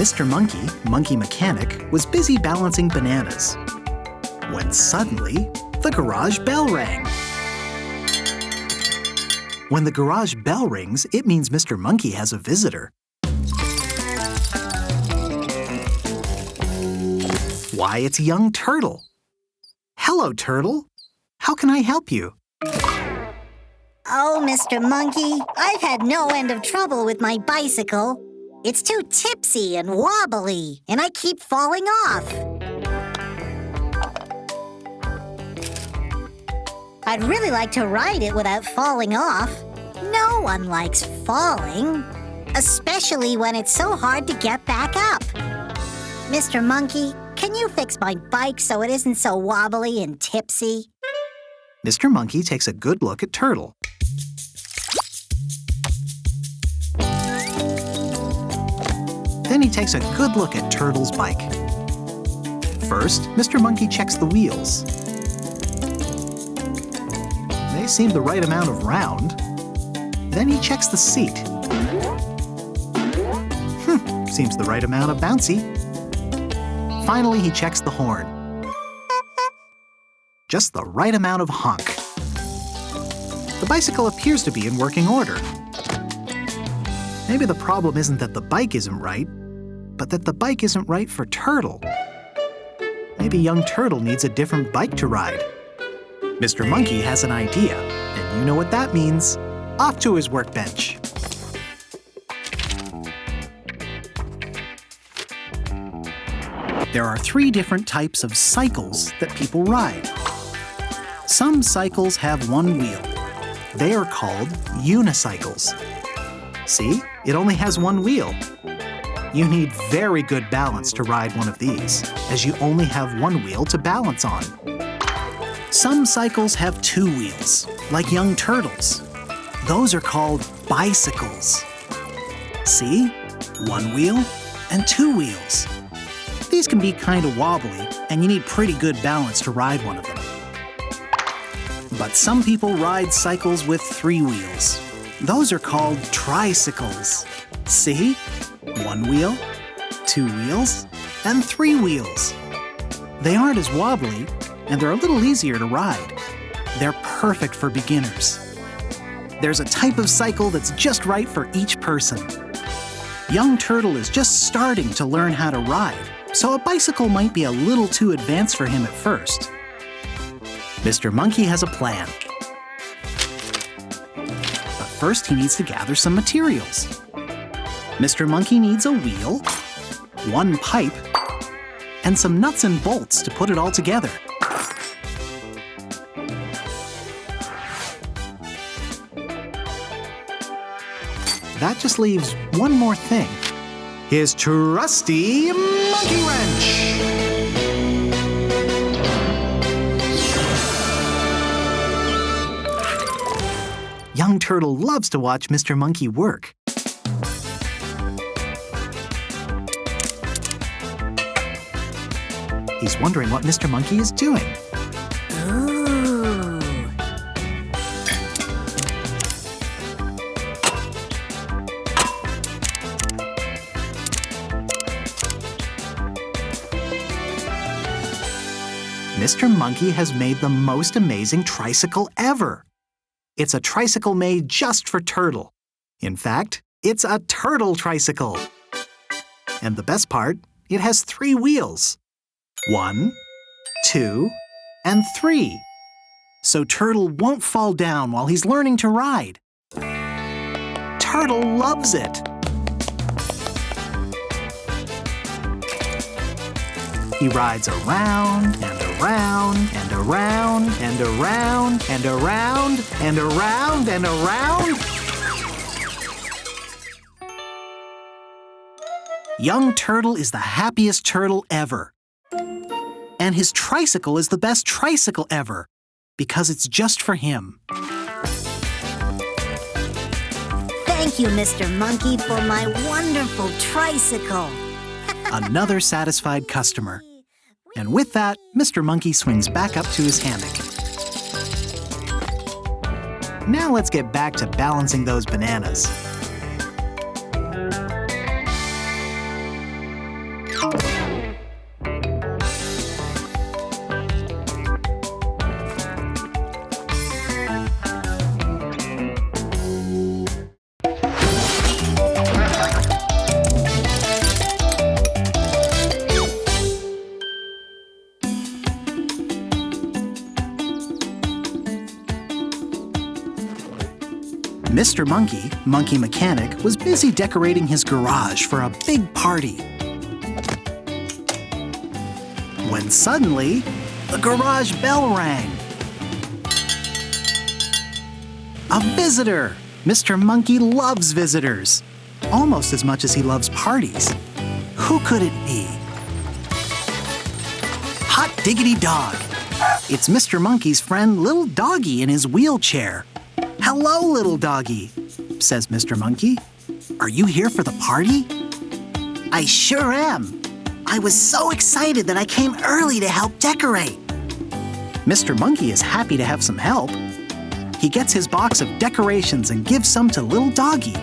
Mr. Monkey, monkey mechanic, was busy balancing bananas when suddenly the garage bell rang. When the garage bell rings, it means Mr. Monkey has a visitor. Why, it's young Turtle. Hello, Turtle. How can I help you? Oh, Mr. Monkey, I've had no end of trouble with my bicycle. It's too tipsy and wobbly, and I keep falling off. I'd really like to ride it without falling off. No one likes falling, especially when it's so hard to get back up. Mr. Monkey, can you fix my bike so it isn't so wobbly and tipsy? Mr. Monkey takes a good look at Turtle. Then he takes a good look at Turtle's bike. First, Mr. Monkey checks the wheels. They seem the right amount of round. Then he checks the seat. Seems the right amount of bouncy. Finally, he checks the horn. Just the right amount of honk. The bicycle appears to be in working order. Maybe the problem isn't that the bike isn't right, but that the bike isn't right for Turtle. Maybe young Turtle needs a different bike to ride. Mr. Monkey has an idea, and you know what that means. Off to his workbench. There are 3 different types of cycles that people ride. Some cycles have 1 wheel. They are called unicycles. See, it only has 1 wheel. You need very good balance to ride one of these, as you only have 1 wheel to balance on. Some cycles have 2 wheels, like young Turtle's. Those are called bicycles. See? 1 wheel and 2 wheels. These can be kind of wobbly, and you need pretty good balance to ride one of them. But some people ride cycles with 3 wheels. Those are called tricycles. See? 1 wheel, 2 wheels, and 3 wheels. They aren't as wobbly, and they're a little easier to ride. They're perfect for beginners. There's a type of cycle that's just right for each person. Young Turtle is just starting to learn how to ride, so a bicycle might be a little too advanced for him at first. Mr. Monkey has a plan. But first he needs to gather some materials. Mr. Monkey needs a wheel, 1 pipe, and some nuts and bolts to put it all together. That just leaves one more thing. His trusty monkey wrench. Young Turtle loves to watch Mr. Monkey work. He's wondering what Mr. Monkey is doing. Ooh. Mr. Monkey has made the most amazing tricycle ever. It's a tricycle made just for Turtle. In fact, it's a turtle tricycle. And the best part, it has 3 wheels. 1, 2, and 3. So Turtle won't fall down while he's learning to ride. Turtle loves it. He rides around and around and around and around and around and around and around. Young Turtle is the happiest turtle ever. And his tricycle is the best tricycle ever, because it's just for him. Thank you, Mr. Monkey, for my wonderful tricycle. Another satisfied customer. And with that, Mr. Monkey swings back up to his hammock. Now let's get back to balancing those bananas. Mr. Monkey, monkey mechanic, was busy decorating his garage for a big party. When suddenly, the garage bell rang. A visitor! Mr. Monkey loves visitors, almost as much as he loves parties. Who could it be? Hot diggity dog! It's Mr. Monkey's friend Little Doggy in his wheelchair. "Hello, Little Doggy," says Mr. Monkey. "Are you here for the party?" "I sure am. I was so excited that I came early to help decorate." Mr. Monkey is happy to have some help. He gets his box of decorations and gives some to Little Doggy.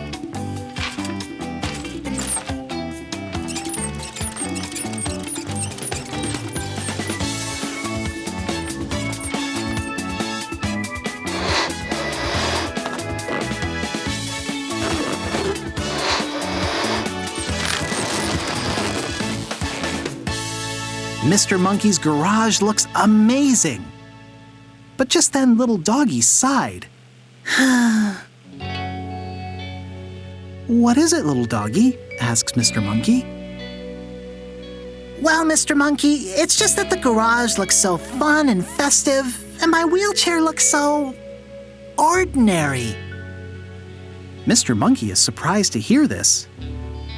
Mr. Monkey's garage looks amazing. But just then Little Doggy sighed. "What is it, Little Doggy?" asks Mr. Monkey. "Well, Mr. Monkey, it's just that the garage looks so fun and festive, and my wheelchair looks so ordinary." Mr. Monkey is surprised to hear this.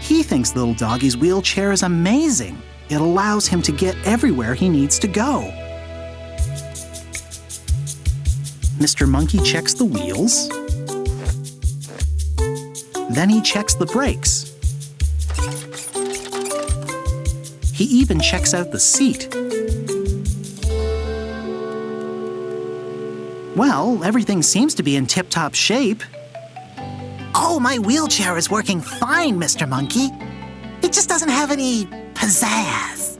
He thinks Little Doggy's wheelchair is amazing. It allows him to get everywhere he needs to go. Mr. Monkey checks the wheels. Then he checks the brakes. He even checks out the seat. Well, everything seems to be in tip-top shape. "Oh, my wheelchair is working fine, Mr. Monkey. It just doesn't have any pizzazz."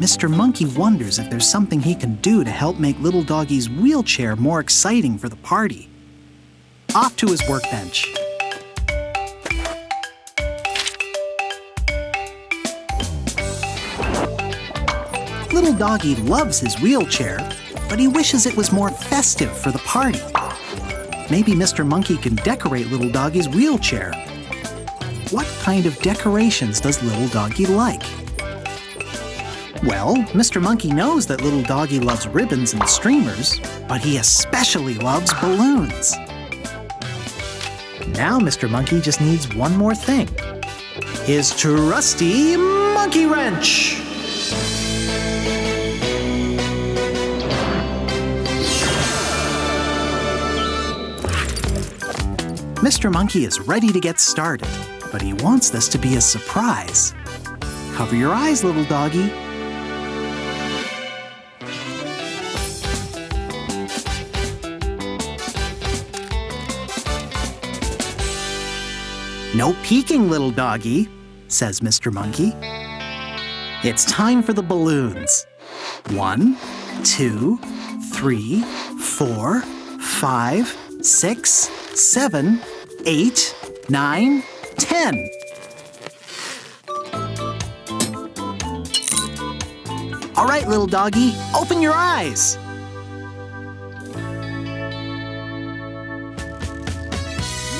Mr. Monkey wonders if there's something he can do to help make Little Doggy's wheelchair more exciting for the party. Off to his workbench. Little Doggy loves his wheelchair, but he wishes it was more festive for the party. Maybe Mr. Monkey can decorate Little Doggy's wheelchair. What kind of decorations does Little Doggy like? Well, Mr. Monkey knows that Little Doggy loves ribbons and streamers, but he especially loves balloons. Now Mr. Monkey just needs one more thing. His trusty monkey wrench! Mr. Monkey is ready to get started, but he wants this to be a surprise. Cover your eyes, Little Doggy. "No peeking, Little Doggy," says Mr. Monkey. "It's time for the balloons. 1, 2, 3, 4, 5, 6, 7, 8, 9, 10. All right, Little Doggy, open your eyes.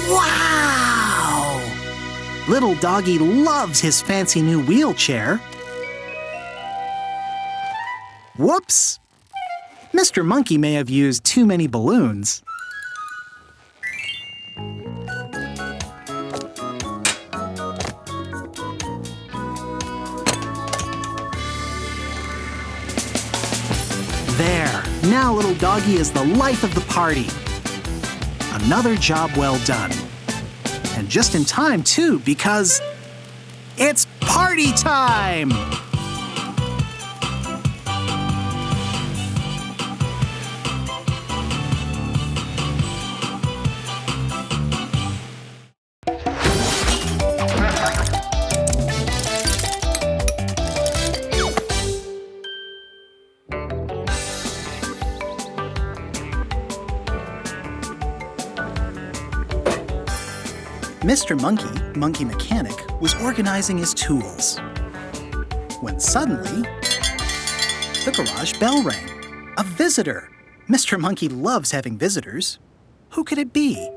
Wow! Little Doggy loves his fancy new wheelchair. Whoops! Mr. Monkey may have used too many balloons. There, now Little Doggy is the life of the party. Another job well done. And just in time, too, because it's party time! Mr. Monkey, Monkey Mechanic, was organizing his tools when suddenly the garage bell rang. A visitor! Mr. Monkey loves having visitors. Who could it be?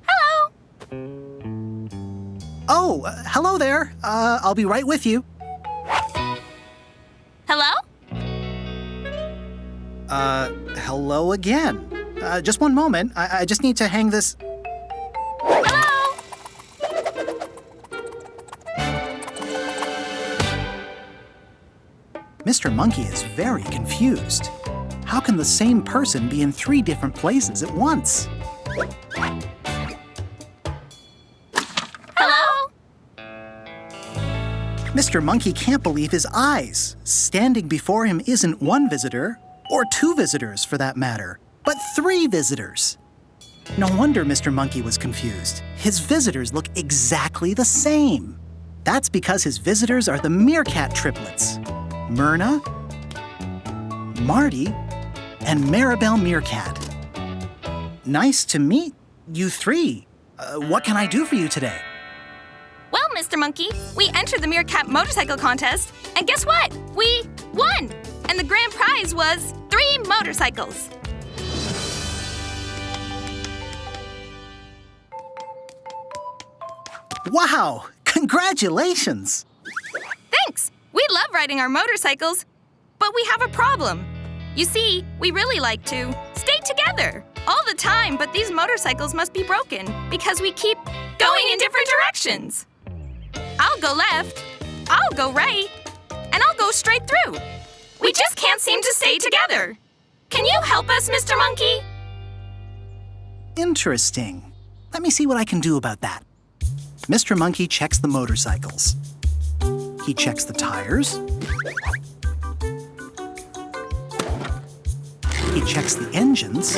Hello! Oh, hello there. I'll be right with you. Hello? Hello again. Just one moment. I just need to hang this... Hello? Mr. Monkey is very confused. How can the same person be in 3 different places at once? Hello? Mr. Monkey can't believe his eyes. Standing before him isn't 1 visitor, or 2 visitors for that matter, but 3 visitors. No wonder Mr. Monkey was confused. His visitors look exactly the same. That's because his visitors are the meerkat triplets. Myrna, Marty, and Maribel Meerkat. Nice to meet you 3. What can I do for you today? Well, Mr. Monkey, we entered the meerkat motorcycle contest, and guess what? We won! And the grand prize was 3 motorcycles. Wow! Congratulations! Thanks! We love riding our motorcycles, but we have a problem. You see, we really like to stay together all the time, but these motorcycles must be broken because we keep going in different directions. I'll go left, I'll go right, and I'll go straight through. We just can't seem to stay together. Can you help us, Mr. Monkey? Interesting. Let me see what I can do about that. Mr. Monkey checks the motorcycles. He checks the tires. He checks the engines.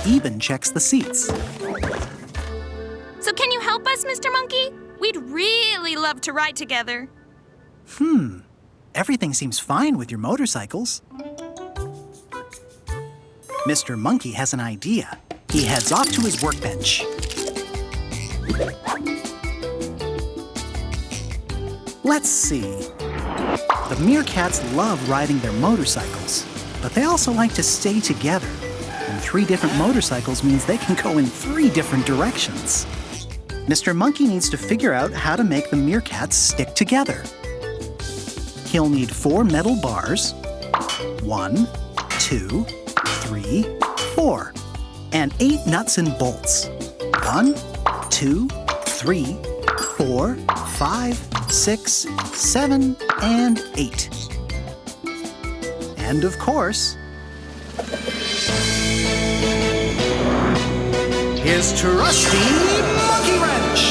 He even checks the seats. So can you help us, Mr. Monkey? We'd really love to ride together. Everything seems fine with your motorcycles. Mr. Monkey has an idea. He heads off to his workbench. Let's see. The meerkats love riding their motorcycles, but they also like to stay together. And 3 different motorcycles means they can go in 3 different directions. Mr. Monkey needs to figure out how to make the meerkats stick together. He'll need 4 metal bars. 1, 2, 3, 4. And 8 nuts and bolts. 1, 2, 3, 4, 5, 6, 7, and 8. And of course, his trusty monkey wrench!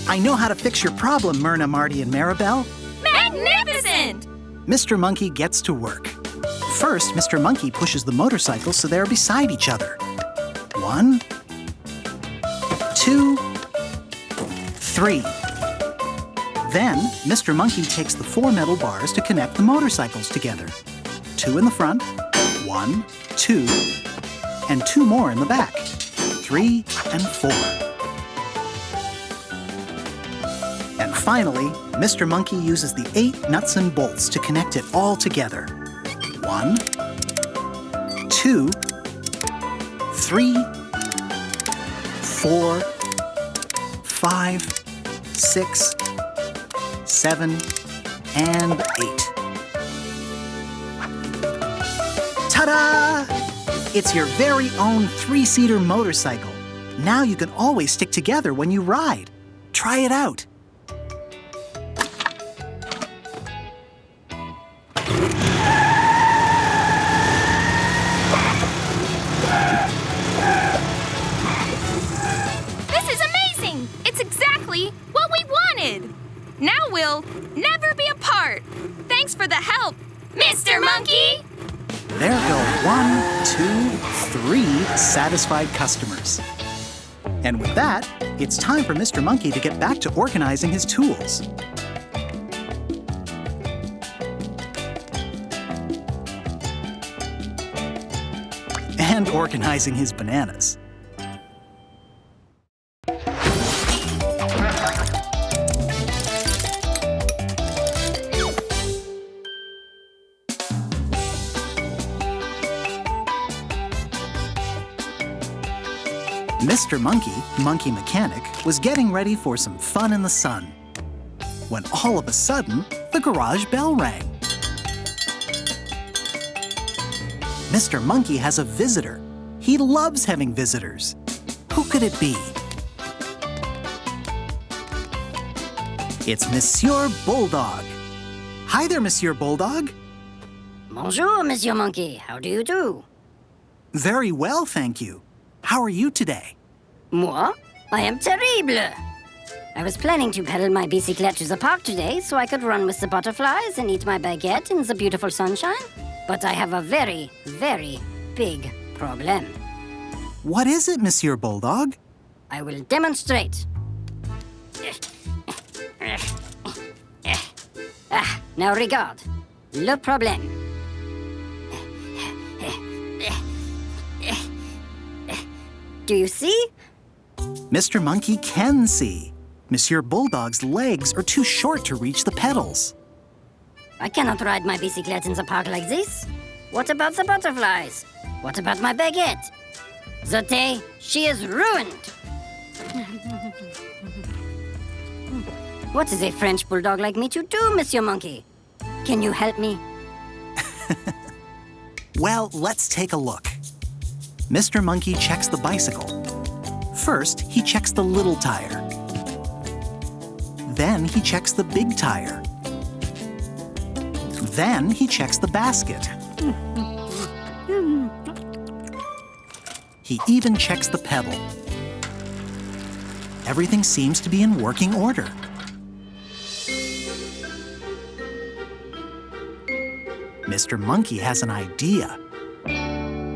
I know how to fix your problem, Myrna, Marty, and Maribel. Magnificent! Mr. Monkey gets to work. First, Mr. Monkey pushes the motorcycles so they're beside each other. 1, 2, 3. Then, Mr. Monkey takes the 4 metal bars to connect the motorcycles together. 2 in the front, 1, 2, and 2 more in the back. 3 and 4. And finally, Mr. Monkey uses the 8 nuts and bolts to connect it all together. 1, 2, 3, 4, 5, 6, 7, and 8. Ta-da! It's your very own 3-seater motorcycle. Now you can always stick together when you ride. Try it out. This is amazing! It's exactly what we wanted! Now we'll never be apart! Thanks for the help, Mr. Monkey! There go 1, 2, 3 satisfied customers. And with that, it's time for Mr. Monkey to get back to organizing his tools. and organizing his bananas. Mr. Monkey, monkey mechanic, was getting ready for some fun in the sun, when all of a sudden, the garage bell rang. Mr. Monkey has a visitor. He loves having visitors. Who could it be? It's Monsieur Bulldog. Hi there, Monsieur Bulldog. Bonjour, Monsieur Monkey. How do you do? Very well, thank you. How are you today? Moi? I am terrible. I was planning to pedal my bicyclette to the park today so I could run with the butterflies and eat my baguette in the beautiful sunshine. But I have a very, very big problem. What is it, Monsieur Bulldog? I will demonstrate. Now regard. Le problème. Do you see? Mr. Monkey can see. Monsieur Bulldog's legs are too short to reach the pedals. I cannot ride my bicyclette in the park like this. What about the butterflies? What about my baguette? The day, she is ruined. What is a French bulldog like me to do, Monsieur Monkey? Can you help me? Well, let's take a look. Mr. Monkey checks the bicycle. First, he checks the little tire. Then he checks the big tire. Then he checks the basket. He even checks the pedal. Everything seems to be in working order. Mr. Monkey has an idea.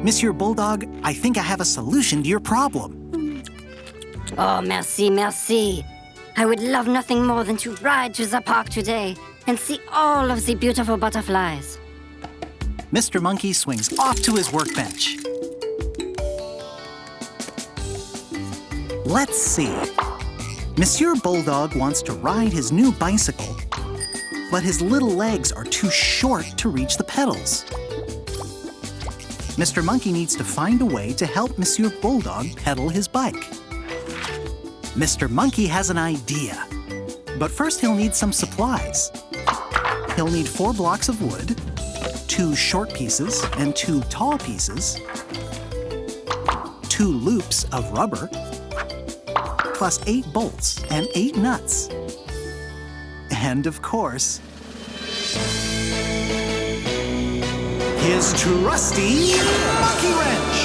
Monsieur Bulldog, I think I have a solution to your problem. Oh, merci, merci. I would love nothing more than to ride to the park today and see all of the beautiful butterflies. Mr. Monkey swings off to his workbench. Let's see. Monsieur Bulldog wants to ride his new bicycle, but his little legs are too short to reach the pedals. Mr. Monkey needs to find a way to help Monsieur Bulldog pedal his bike. Mr. Monkey has an idea, but first he'll need some supplies. He'll need 4 blocks of wood, 2 short pieces and 2 tall pieces, 2 loops of rubber, plus 8 bolts and 8 nuts. And of course, his trusty monkey wrench!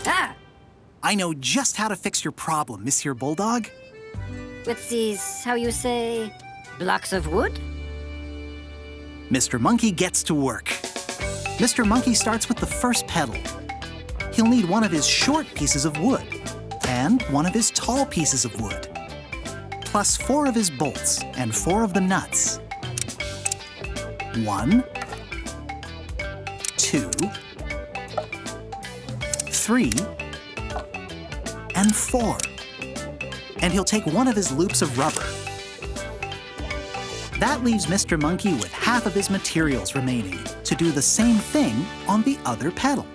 Ah! I know just how to fix your problem, Monsieur Bulldog. With these, how you say, blocks of wood? Mr. Monkey gets to work. Mr. Monkey starts with the first pedal. He'll need one of his short pieces of wood and one of his tall pieces of wood, plus 4 of his bolts and 4 of the nuts. 1, 2, 3, and 4. And he'll take one of his loops of rubber. That leaves Mr. Monkey with half of his materials remaining to do the same thing on the other pedal.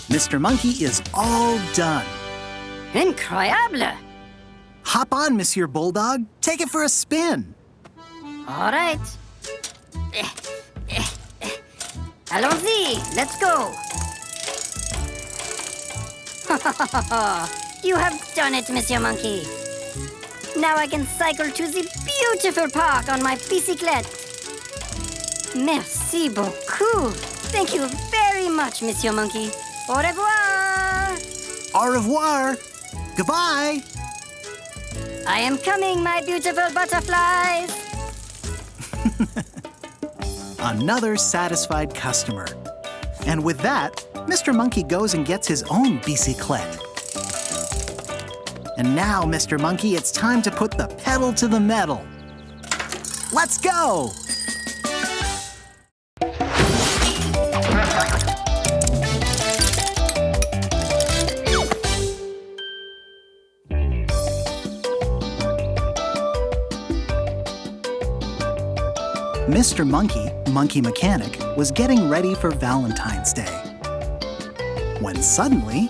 Mr. Monkey is all done. Incroyable! Hop on, Monsieur Bulldog. Take it for a spin. All right. Allons-y, let's go. You have done it, Monsieur Monkey. Now I can cycle to the beautiful park on my bicyclette. Merci beaucoup. Thank you very much, Monsieur Monkey. Au revoir. Au revoir. Goodbye. I am coming, my beautiful butterflies. Another satisfied customer. And with that, Mr. Monkey goes and gets his own bicyclette. And now, Mr. Monkey, it's time to put the pedal to the metal. Let's go! Mr. Monkey, Monkey Mechanic, was getting ready for Valentine's Day. When suddenly,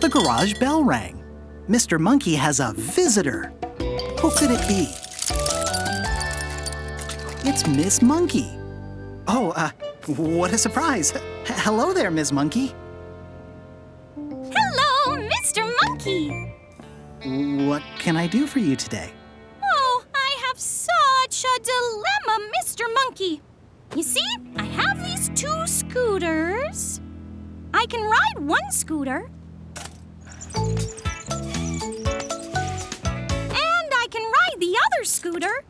the garage bell rang. Mr. Monkey has a visitor. Who could it be? It's Miss Monkey. Oh, what a surprise. Hello there, Miss Monkey. Hello, Mr. Monkey. What can I do for you today? Oh, I have such a dilemma, Mr. Monkey. You see, I have these 2 scooters. I can ride one scooter. And I can ride the other scooter.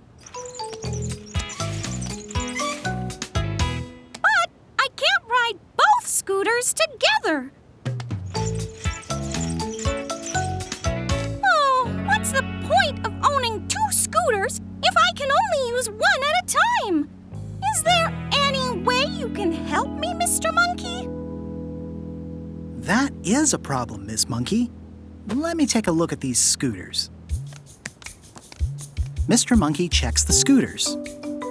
But I can't ride both scooters together. Oh, what's the point of owning 2 scooters if I can only use one at a time? Is there any way you can help me, Mr. Monkey? That is a problem, Miss Monkey. Let me take a look at these scooters. Mr. Monkey checks the scooters.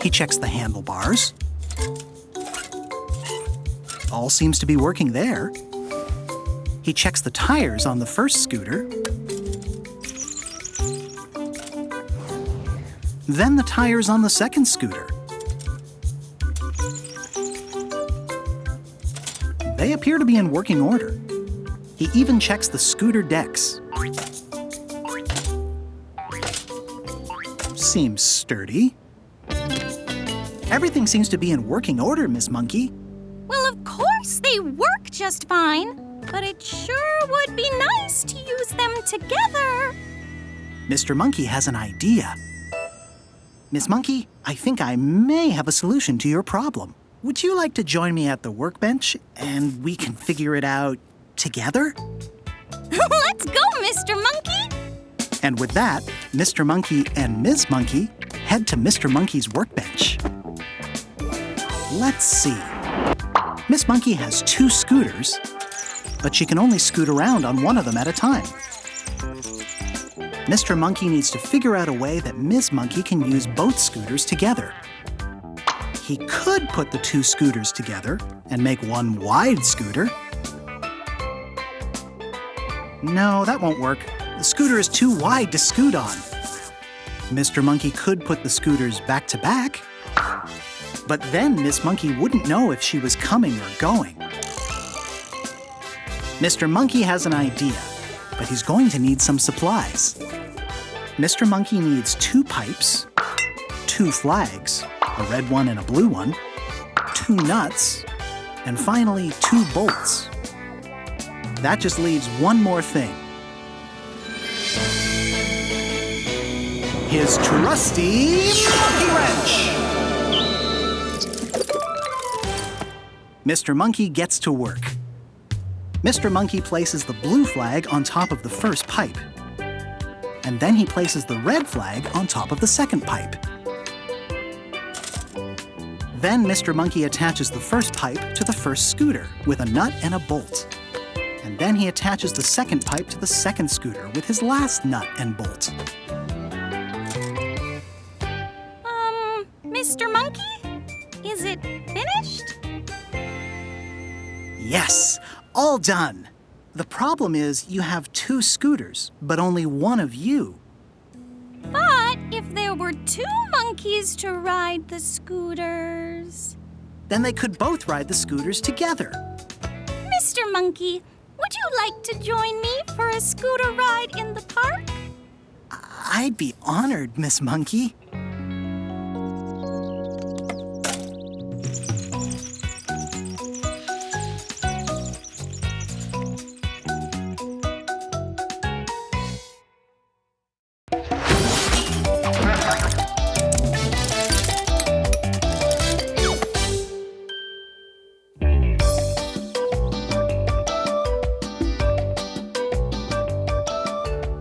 He checks the handlebars. All seems to be working there. He checks the tires on the first scooter. Then the tires on the second scooter. They appear to be in working order. He even checks the scooter decks. Seems sturdy. Everything seems to be in working order, Miss Monkey. Well, of course they work just fine, but it sure would be nice to use them together. Mr. Monkey has an idea. Miss Monkey, I think I may have a solution to your problem. Would you like to join me at the workbench and we can figure it out together? Let's go, Mr. Monkey! And with that, Mr. Monkey and Ms. Monkey head to Mr. Monkey's workbench. Let's see. Miss Monkey has 2 scooters, but she can only scoot around on one of them at a time. Mr. Monkey needs to figure out a way that Ms. Monkey can use both scooters together. He could put the 2 scooters together and make one wide scooter. No, that won't work. The scooter is too wide to scoot on. Mr. Monkey could put the scooters back to back, but then Miss Monkey wouldn't know if she was coming or going. Mr. Monkey has an idea, but he's going to need some supplies. Mr. Monkey needs 2 pipes, 2 flags, a red one and a blue one, 2 nuts, and finally 2 bolts. That just leaves one more thing. His trusty monkey wrench! Mr. Monkey gets to work. Mr. Monkey places the blue flag on top of the first pipe. And then he places the red flag on top of the second pipe. Then Mr. Monkey attaches the first pipe to the first scooter with a nut and a bolt. And then he attaches the second pipe to the second scooter with his last nut and bolt. Mr. Monkey? Is it finished? Yes, all done. The problem is you have 2 scooters, but only one of you. But if there were 2 monkeys to ride the scooters... Then they could both ride the scooters together. Mr. Monkey, would you like to join me for a scooter ride in the park? I'd be honored, Miss Monkey.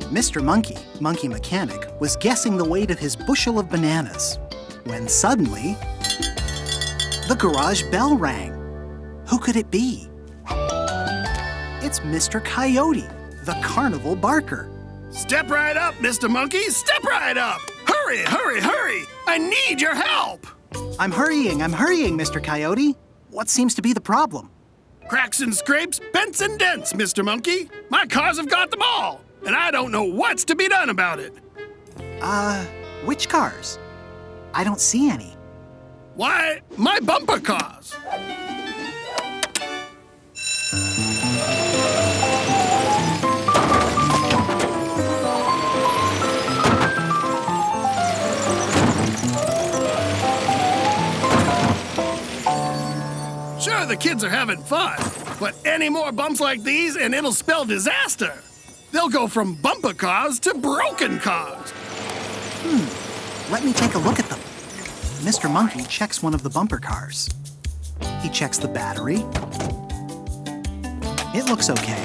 Mr. Monkey, monkey mechanic, was guessing the weight of his bushel of bananas when suddenly the garage bell rang. Who could it be? It's Mr. Coyote, the carnival barker. Step right up, Mr. Monkey. Step right up. Hurry, hurry, hurry. I need your help. I'm hurrying, Mr. Coyote. What seems to be the problem? Cracks and scrapes, bents and dents, Mr. Monkey. My cars have got them all, and I don't know what's to be done about it. Which cars? I don't see any. Why, my bumper cars. Sure, the kids are having fun, but any more bumps like these and it'll spell disaster. They'll go from bumper cars to broken cars. Let me take a look at them. Mr. Monkey checks one of the bumper cars. He checks the battery. It looks okay.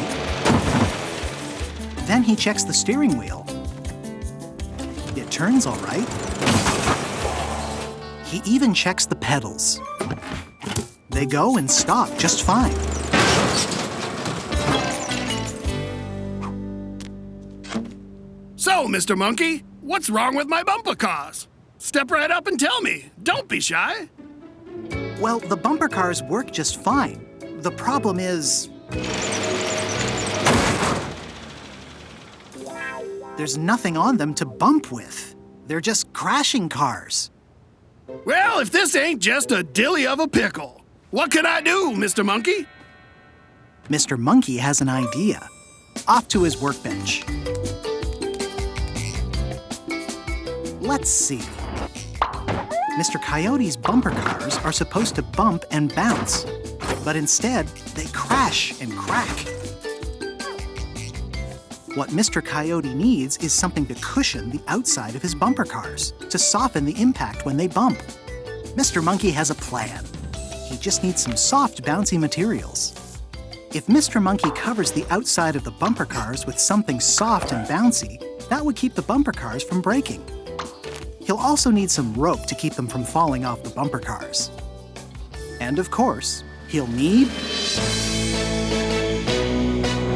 Then he checks the steering wheel. It turns all right. He even checks the pedals. They go and stop just fine. So, Mr. Monkey, what's wrong with my bumper cars? Step right up and tell me. Don't be shy. Well, the bumper cars work just fine. The problem is... there's nothing on them to bump with. They're just crashing cars. Well, if this ain't just a dilly of a pickle, what can I do, Mr. Monkey? Mr. Monkey has an idea. Off to his workbench. Let's see. Mr. Coyote's bumper cars are supposed to bump and bounce, but instead, they crash and crack. What Mr. Coyote needs is something to cushion the outside of his bumper cars, to soften the impact when they bump. Mr. Monkey has a plan. He just needs some soft, bouncy materials. If Mr. Monkey covers the outside of the bumper cars with something soft and bouncy, that would keep the bumper cars from breaking. He'll also need some rope to keep them from falling off the bumper cars. And of course, he'll need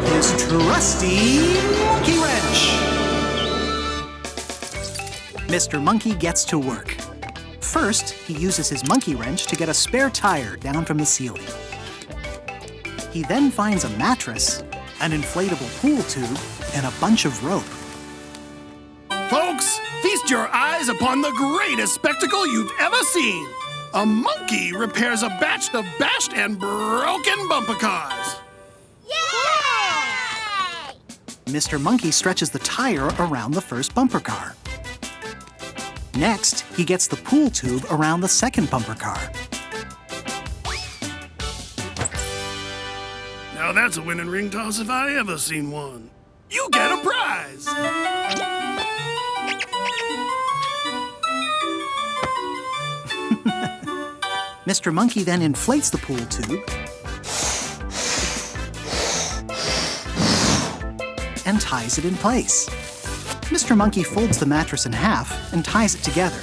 his trusty monkey wrench. Mr. Monkey gets to work. First, he uses his monkey wrench to get a spare tire down from the ceiling. He then finds a mattress, an inflatable pool tube, and a bunch of rope. Folks, feast your eyes upon the greatest spectacle you've ever seen. A monkey repairs a batch of bashed and broken bumper cars. Yay! Mr. Monkey stretches the tire around the first bumper car. Next, he gets the pool tube around the second bumper car. Now that's a winning ring toss if I ever seen one. You get a prize. Mr. Monkey then inflates the pool tube and ties it in place. Mr. Monkey folds the mattress in half and ties it together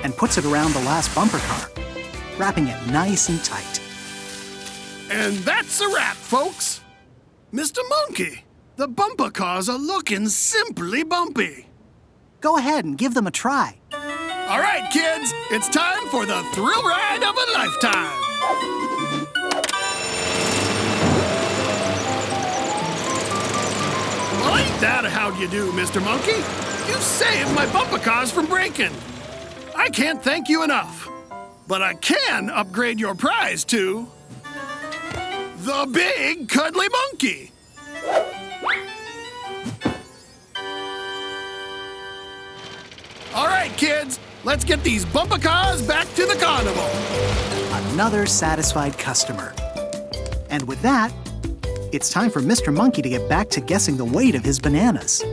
and puts it around the last bumper car, wrapping it nice and tight. And that's a wrap, folks. Mr. Monkey, the bumper cars are looking simply bumpy. Go ahead and give them a try. All right, kids, it's time for the thrill ride of a lifetime. Well, ain't that a how you do, Mr. Monkey? You've saved my bumper cars from breaking. I can't thank you enough, but I can upgrade your prize to the Big Cuddly Monkey. All right, kids, let's get these bumper cars back to the carnival. Another satisfied customer. And with that, it's time for Mr. Monkey to get back to guessing the weight of his bananas.